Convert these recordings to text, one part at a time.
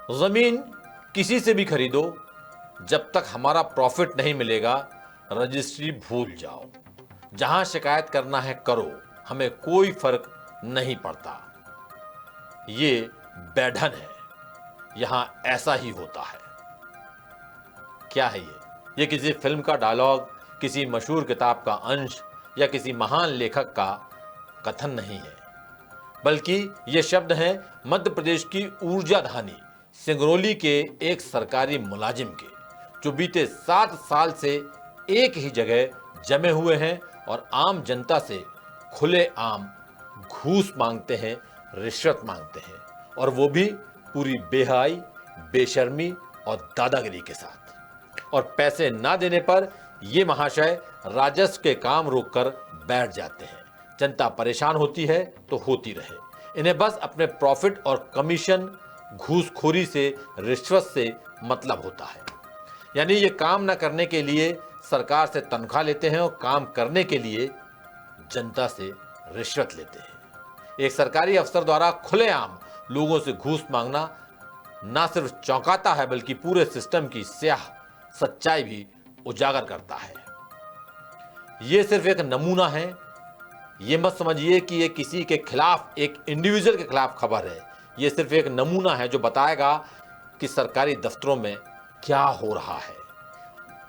जमीन किसी से भी खरीदो, जब तक हमारा प्रॉफिट नहीं मिलेगा रजिस्ट्री भूल जाओ। जहां शिकायत करना है करो, हमें कोई फर्क नहीं पड़ता। ये बैठन है, यहां ऐसा ही होता है। क्या है ये किसी फिल्म का डायलॉग, किसी मशहूर किताब का अंश या किसी महान लेखक का कथन नहीं है, बल्कि ये शब्द हैं मध्य प्रदेश की ऊर्जा धानी सिंगरौली के एक सरकारी मुलाजिम के, जो बीते 7 साल से एक ही जगह जमे हुए हैं और आम जनता से खुलेआम घूस मांगते हैं, रिश्वत मांगते हैं, और वो भी पूरी बेहयाई, बेशर्मी और दादागिरी के साथ। और पैसे ना देने पर ये महाशय राजस्व के काम रोककर बैठ जाते हैं। जनता परेशान होती है तो होती रहे, इन्हें बस अपने प्रॉफिट और कमीशन, घूसखोरी से, रिश्वत से मतलब होता है। यानी ये काम ना करने के लिए सरकार से तनख्वाह लेते हैं और काम करने के लिए जनता से रिश्वत लेते हैं। एक सरकारी अफसर द्वारा खुलेआम लोगों से घूस मांगना ना सिर्फ चौंकाता है, बल्कि पूरे सिस्टम की स्याह सच्चाई भी उजागर करता है। यह सिर्फ एक नमूना है। ये मत समझिए कि ये किसी के खिलाफ, एक इंडिविजुअल के खिलाफ खबर है। ये सिर्फ एक नमूना है जो बताएगा कि सरकारी दफ्तरों में क्या हो रहा है,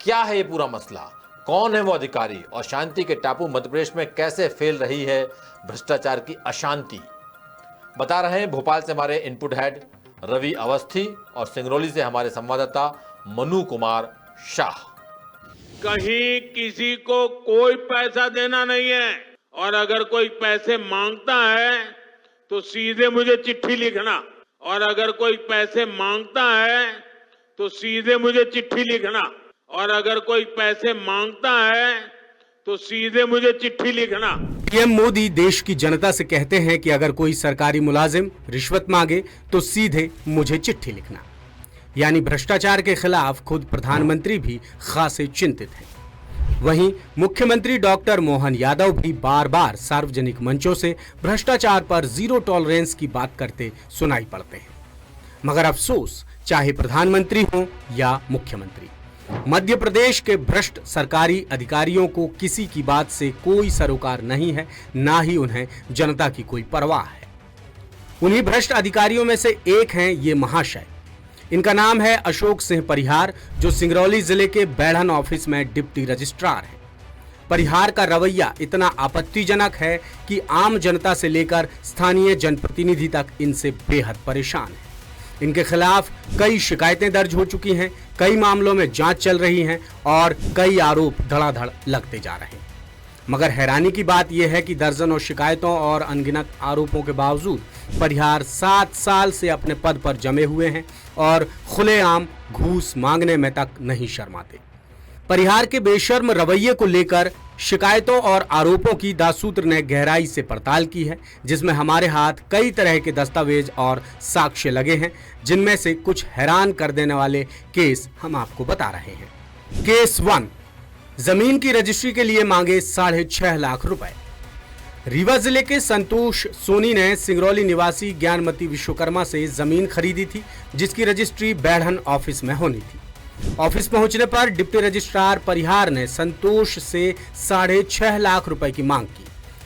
क्या है ये पूरा मसला, कौन है वो अधिकारी, और शांति के टापू मध्य प्रदेश में कैसे फैल रही है भ्रष्टाचार की अशांति। बता रहे हैं भोपाल से हमारे इनपुट हेड रवि अवस्थी और सिंगरौली से हमारे संवाददाता मनु कुमार शाह। कहीं किसी को कोई पैसा देना नहीं है, और अगर कोई पैसे मांगता है तो सीधे मुझे चिट्ठी लिखना, और अगर कोई पैसे मांगता है तो सीधे मुझे चिट्ठी लिखना, और अगर कोई पैसे मांगता है तो सीधे मुझे चिट्ठी लिखना। पीएम मोदी देश की जनता से कहते हैं कि अगर कोई सरकारी मुलाजिम रिश्वत मांगे तो सीधे मुझे चिट्ठी लिखना। यानी भ्रष्टाचार के खिलाफ खुद प्रधानमंत्री भी खासे चिंतित हैं। वहीं मुख्यमंत्री डॉक्टर मोहन यादव भी बार बार सार्वजनिक मंचों से भ्रष्टाचार पर जीरो टॉलरेंस की बात करते सुनाई पड़ते हैं। मगर अफसोस, चाहे प्रधानमंत्री हो या मुख्यमंत्री, मध्य प्रदेश के भ्रष्ट सरकारी अधिकारियों को किसी की बात से कोई सरोकार नहीं है, ना ही उन्हें जनता की कोई परवाह है। उन्हीं भ्रष्ट अधिकारियों में से एक हैं ये महाशय। इनका नाम है अशोक सिंह परिहार, जो सिंगरौली जिले के बैढ़न ऑफिस में डिप्टी रजिस्ट्रार हैं। परिहार का रवैया इतना आपत्तिजनक है कि आम जनता से लेकर स्थानीय जनप्रतिनिधि तक इनसे बेहद परेशान है। इनके खिलाफ कई शिकायतें दर्ज हो चुकी हैं, कई मामलों में जांच चल रही हैं और कई आरोप धड़ाधड़ लगते जा रहे हैं। मगर हैरानी की बात यह है कि दर्जनों शिकायतों और अनगिनत आरोपों के बावजूद परिहार 7 साल से अपने पद पर जमे हुए हैं और खुलेआम घूस मांगने में तक नहीं शर्माते। परिहार के बेशर्म रवैये को लेकर शिकायतों और आरोपों की दासूत्र ने गहराई से पड़ताल की है, जिसमें हमारे हाथ कई तरह के दस्तावेज और साक्ष्य लगे हैं, जिनमें से कुछ हैरान कर देने वाले केस हम आपको बता रहे हैं। केस 1, जमीन की रजिस्ट्री के लिए मांगे 6.5 लाख रुपए। रीवा जिले के संतोष सोनी ने सिंगरौली निवासी ज्ञानमती विश्वकर्मा से जमीन खरीदी थी, जिसकी रजिस्ट्री बैढ़न ऑफिस में होनी थी। ऑफिस पहुंचने पर डिप्टी रजिस्ट्रार परिहार ने संतोष से 6.5 लाख रुपए की मांग की।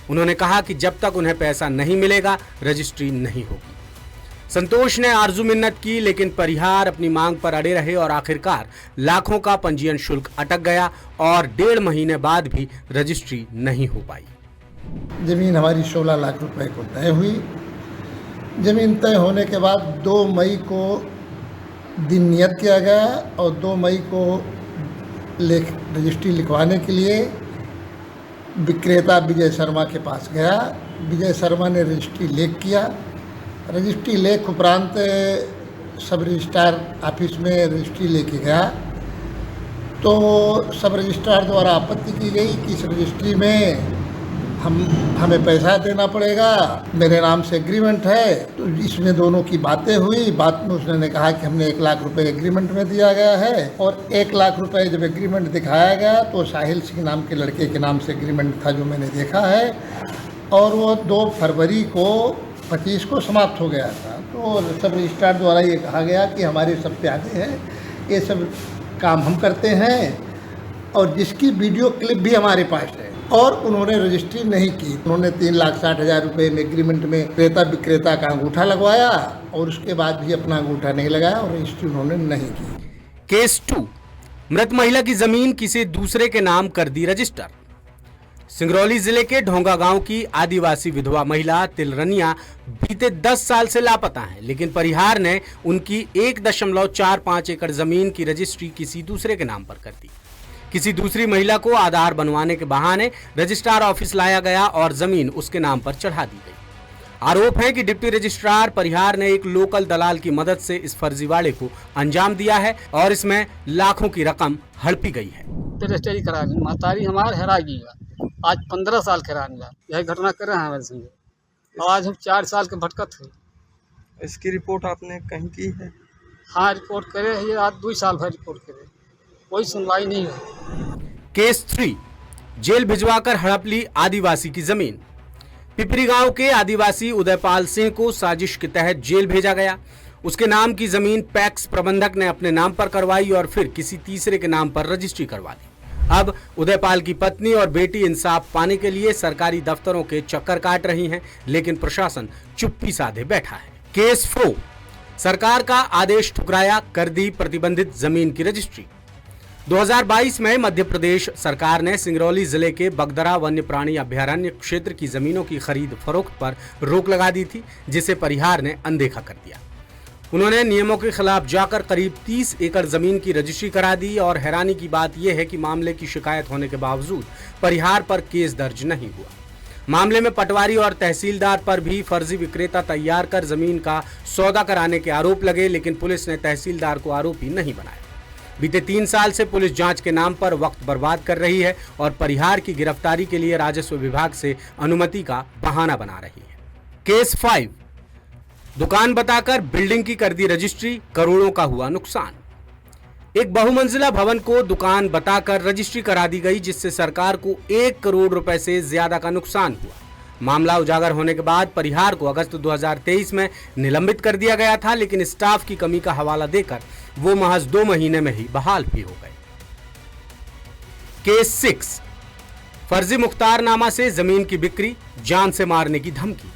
उन्होंने कहा कि जब तक उन्हें पैसा नहीं मिलेगा रजिस्ट्री नहीं होगी। संतोष ने आरजू मिन्नत की, लेकिन परिहार अपनी मांग पर अड़े रहे और आखिरकार लाखों का पंजीयन शुल्क अटक गया और 1.5 महीने बाद भी रजिस्ट्री नहीं हो पाई। जमीन हमारी 16 लाख रुपए को तय हुई। जमीन तय होने के बाद 2 मई को दिन नियत किया गया और 2 मई को रजिस्ट्री लिखवाने के लिए विक्रेता विजय शर्मा के पास गया। विजय शर्मा ने रजिस्ट्री लेख किया। रजिस्ट्री लेख उपरांत सब रजिस्ट्रार ऑफिस में रजिस्ट्री लेके गया तो सब रजिस्ट्रार द्वारा आपत्ति की गई कि इस रजिस्ट्री में हमें पैसा देना पड़ेगा, मेरे नाम से एग्रीमेंट है। तो इसमें दोनों की बातें हुई। बात में उसने कहा कि हमने 1 लाख रुपए एग्रीमेंट में दिया गया है, और 1 लाख रुपए जब एग्रीमेंट दिखाया गया तो साहिल सिंह नाम के लड़के के नाम से एग्रीमेंट था, जो मैंने देखा है, और वो 2 फरवरी को 25 को समाप्त हो गया था। तो तो सब रजिस्ट्रार द्वारा ये कहा गया कि हमारे सब पे आगे है, ये सब काम हम करते हैं और जिसकी वीडियो क्लिप भी हमारे पास है, और उन्होंने रजिस्ट्री नहीं की। उन्होंने 3,60,000 रुपये में एग्रीमेंट में क्रेता विक्रेता का अंगूठा लगवाया और उसके बाद भी अपना अंगूठा नहीं लगाया और रजिस्ट्री उन्होंने नहीं की। केस 2, मृत महिला की जमीन किसी दूसरे के नाम कर दी रजिस्टर। सिंगरौली जिले के ढोंगा गांव की आदिवासी विधवा महिला तिलरनिया बीते 10 साल से लापता हैं, लेकिन परिहार ने उनकी 1.45 एकड़ जमीन की रजिस्ट्री किसी दूसरे के नाम पर कर दी। किसी दूसरी महिला को आधार बनवाने के बहाने रजिस्ट्रार ऑफिस लाया गया और जमीन उसके नाम पर चढ़ा दी गई। आरोप है कि डिप्टी रजिस्ट्रार परिहार ने एक लोकल दलाल की मदद से इस फर्जीवाड़े को अंजाम दिया है और इसमें लाखों की रकम हड़पी गई है। रजिस्ट्री करा दी, महतारी हमारे हरा गई आज 15 साल कराने ला, यही घटना कर रहे हैं हमारे संगे और आज हम 4 साल के भटकत है। इसकी रिपोर्ट आपने कहीं की है? हाँ, रिपोर्ट करे है, आज 2 साल भर रिपोर्ट करे, कोई सुनवाई नहीं है। केस 3, जेल भिजवाकर हड़प ली आदिवासी की जमीन। पिपरी गांव के आदिवासी उदयपाल सिंह को साजिश के तहत जेल भेजा गया। उसके नाम की जमीन पैक्स प्रबंधक ने अपने नाम पर करवाई और फिर किसी तीसरे के नाम पर रजिस्ट्री करवा दी। अब उदयपाल की पत्नी और बेटी इंसाफ पाने के लिए सरकारी दफ्तरों के चक्कर काट रही हैं, लेकिन प्रशासन चुप्पी साधे बैठा है। केस 4, सरकार का आदेश ठुकराया, कर दी प्रतिबंधित जमीन की रजिस्ट्री। 2022 में मध्य प्रदेश सरकार ने सिंगरौली जिले के बगदरा वन्य प्राणी अभयारण्य क्षेत्र की जमीनों की खरीद फरोख्त पर रोक लगा दी थी, जिसे परिहार ने अनदेखा कर दिया। उन्होंने नियमों के खिलाफ जाकर करीब 30 एकड़ जमीन की रजिस्ट्री करा दी और हैरानी की बात यह है कि मामले की शिकायत होने के बावजूद परिहार पर केस दर्ज नहीं हुआ। मामले में पटवारी और तहसीलदार पर भी फर्जी विक्रेता तैयार कर जमीन का सौदा कराने के आरोप लगे, लेकिन पुलिस ने तहसीलदार को आरोपी नहीं बनाया। बीते 3 साल से पुलिस जांच के नाम पर वक्त बर्बाद कर रही है और परिहार की गिरफ्तारी के लिए राजस्व विभाग से अनुमति का बहाना बना रही है। केस 5, दुकान बताकर बिल्डिंग की कर दी रजिस्ट्री, करोड़ों का हुआ नुकसान। एक बहुमंजिला भवन को दुकान बताकर रजिस्ट्री करा दी गई, जिससे सरकार को 1 करोड़ रुपए से ज्यादा का नुकसान हुआ। मामला उजागर होने के बाद परिहार को अगस्त 2023 में निलंबित कर दिया गया था, लेकिन स्टाफ की कमी का हवाला देकर वो महज 2 महीने में ही बहाल भी हो गए। केस 6, फर्जी मुख्तारनामा से जमीन की बिक्री, जान से मारने की धमकी।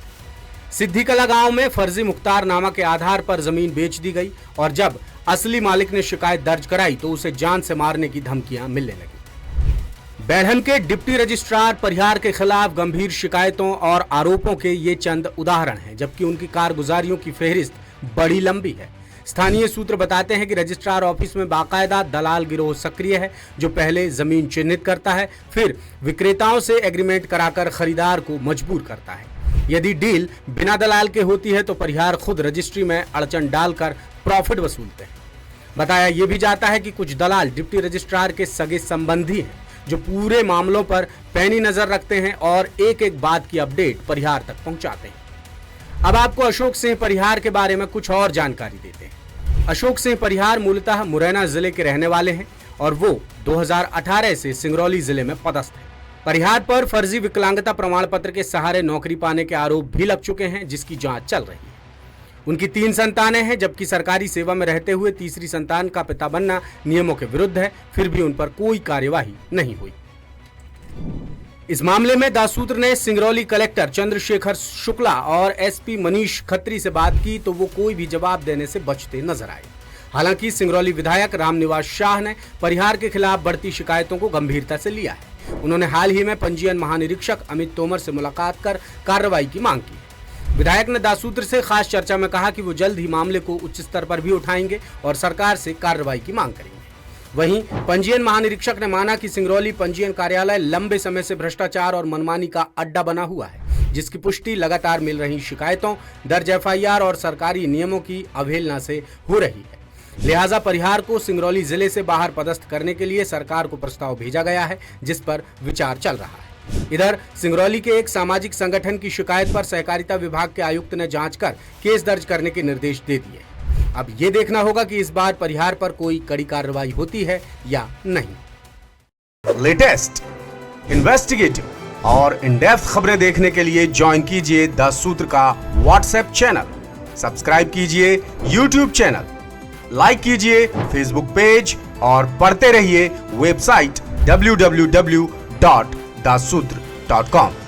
सिद्धिकला गांव में फर्जी मुख्तारनामा के आधार पर जमीन बेच दी गई और जब असली मालिक ने शिकायत दर्ज कराई तो उसे जान से मारने की धमकियां मिलने लगी। बैढ़न के डिप्टी रजिस्ट्रार परिहार के खिलाफ गंभीर शिकायतों और आरोपों के ये चंद उदाहरण हैं, जबकि उनकी कारगुजारियों की फेहरिस्त बड़ी लंबी है। स्थानीय सूत्र बताते हैं कि रजिस्ट्रार ऑफिस में बाकायदा दलाल गिरोह सक्रिय है, जो पहले जमीन चिन्हित करता है, फिर विक्रेताओं से एग्रीमेंट कराकर खरीदार को मजबूर करता है। यदि डील बिना दलाल के होती है तो परिहार खुद रजिस्ट्री में अड़चन डालकर प्रॉफिट वसूलते हैं। बताया यह भी जाता है कि कुछ दलाल डिप्टी रजिस्ट्रार के सगे संबंधी हैं, जो पूरे मामलों पर पैनी नजर रखते हैं और एक एक बात की अपडेट परिहार तक पहुंचाते हैं। अब आपको अशोक सिंह परिहार के बारे में कुछ और जानकारी देते हैं। अशोक सिंह परिहार मूलतः मुरैना जिले के रहने वाले हैं और वो 2018 से सिंगरौली जिले में पदस्थ है। परिहार पर फर्जी विकलांगता प्रमाण पत्र के सहारे नौकरी पाने के आरोप भी लग चुके हैं, जिसकी जांच चल रही है। उनकी 3 संतानें हैं, जबकि सरकारी सेवा में रहते हुए तीसरी संतान का पिता बनना नियमों के विरुद्ध है, फिर भी उन पर कोई कार्यवाही नहीं हुई। इस मामले में दासूत्र ने सिंगरौली कलेक्टर चंद्रशेखर शुक्ला और एसपी मनीष खत्री से बात की तो वो कोई भी जवाब देने से बचते नजर आए। हालांकि सिंगरौली विधायक रामनिवास शाह ने परिहार के खिलाफ बढ़ती शिकायतों को गंभीरता से लिया है। उन्होंने हाल ही में पंजीयन महानिरीक्षक अमित तोमर से मुलाकात कर कार्रवाई की मांग की। विधायक ने दासूत्र से खास चर्चा में कहा कि वो जल्द ही मामले को उच्च स्तर पर भी उठाएंगे और सरकार से कार्रवाई की मांग करेंगे। वहीं पंजीयन महानिरीक्षक ने माना कि सिंगरौली पंजीयन कार्यालय लंबे समय से भ्रष्टाचार और मनमानी का अड्डा बना हुआ है, जिसकी पुष्टि लगातार मिल रही शिकायतों, दर्ज एफआईआर और सरकारी नियमों की अवहेलना से हो रही है। लिहाजा परिहार को सिंगरौली जिले से बाहर पदस्थ करने के लिए सरकार को प्रस्ताव भेजा गया है, जिस पर विचार चल रहा है। इधर सिंगरौली के एक सामाजिक संगठन की शिकायत पर सहकारिता विभाग के आयुक्त ने जांच कर केस दर्ज करने के निर्देश दे दिए। अब ये देखना होगा कि इस बार परिहार पर कोई कड़ी कार्रवाई होती है या नहीं। लेटेस्ट, इन्वेस्टिगेटिव और इन डेप्थ खबरें देखने के लिए ज्वाइन कीजिए द सूत्र का व्हाट्सएप चैनल। सब्सक्राइब कीजिए YouTube चैनल, लाइक कीजिए फेसबुक पेज और पढ़ते रहिए वेबसाइट www.dasudr.com।